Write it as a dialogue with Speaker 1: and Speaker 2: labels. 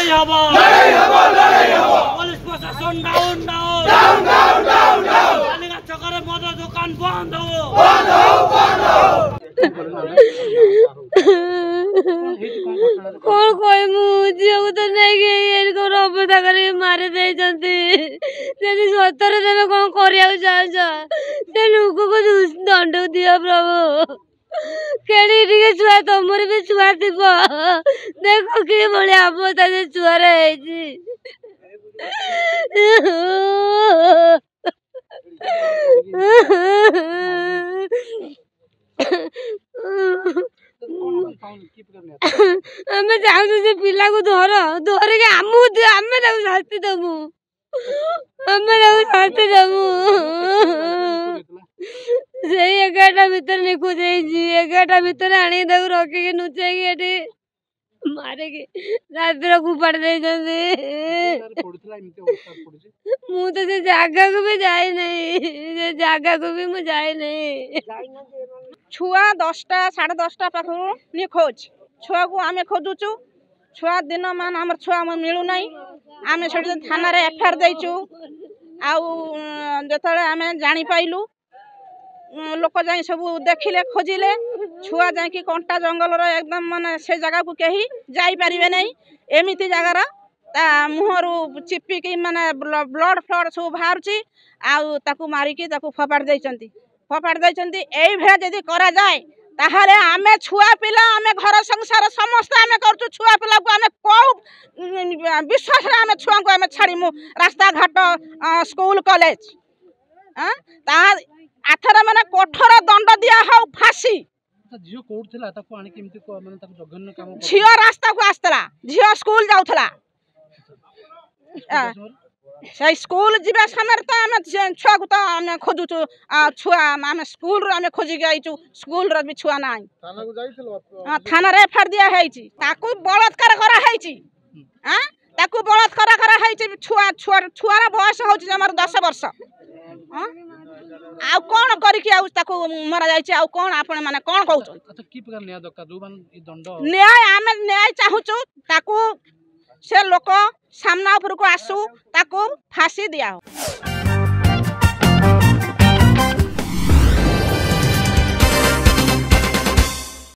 Speaker 1: लड़ाई हबो पुलिस प्रशासन डाउन कालिका छकरे मद दुकान बंद हो
Speaker 2: कौन कोई झील को तो नहीं अबदा कर मारी दे सतरे तुम कौन कर लोक को दंड दियो प्रभु केड़ी छुआ तुमर भी छुआ थी देख कि भाया अवस्था से छुआर आम चाहूँ से पिला को धर के आम शास्ति दबू आम शास्ति दबू से 11टा भितर निखोज 11टा भितर आनी रखिकी नुचेकी मारिकी रातिर फुपाड़ मु तो से जगह को भी जाए नहीं से जगह को भी मुझे जाए नहीं
Speaker 3: छुआ 10टा 10:30 पाखु निखोज छुआ को आमे खोजुचु छुआ दिन मान हमर छुआ मिलू नहीं आमे छड़ी थाना रे एफआईआर देइचु आउ जतले आमे जानि पाइलु लोक जाई सब देखिले खोजिले छुआ जाई कि कंटा जंगल रो एकदम माने से जगह को कहीं जाई परिबे नहीं एमिति जगह ता मुहरु चिपी की माने ब्लड फ्लड सब बाहरची आउ ताकू मारी की ताकू फपाड़ दैचंती एई भेला जदी करा जाए ताहाले आमे छुआ पिला आमे घर संसार समस्त आमे करचु छुआ पिला को आमे को विश्वास रे आमे छुआ को आमे छाड़ीमु रास्ता घाट स्कूल कॉलेज ता आथरा माने कठोर दंड दिया हो फांसी
Speaker 4: झियो कोड थिला ताको आनी केमती को माने ताको जघन्य काम
Speaker 3: झियो रास्ता को आस्तला झियो स्कूल जाउथला से स्कूल जीवा समय तो आम छुआ को तो आम खोजुचु छुआ आम स्कूल रो आम खोजिक आइचु स्कूल रो भी छुआ ना
Speaker 4: थाना को जाइथिलो
Speaker 3: थाना रे एफआईआर दिया हैची ताकू बलात्कार करा हैची हां ताकू बलात्कार करा हैची छुआ रा बयस होची हमर 10 वर्ष हां आ कोन करी कि आ ताकू मरा जाइची आ कोन आपण माने कोन कहउछ
Speaker 4: अच्छा की प्रकार न्याय दक्का जो मान ई दंड
Speaker 3: न्याय आम न्याय चाहूचु ताकू से लोक सामना ऊपर को आसू ताकू फांसी दिया हो।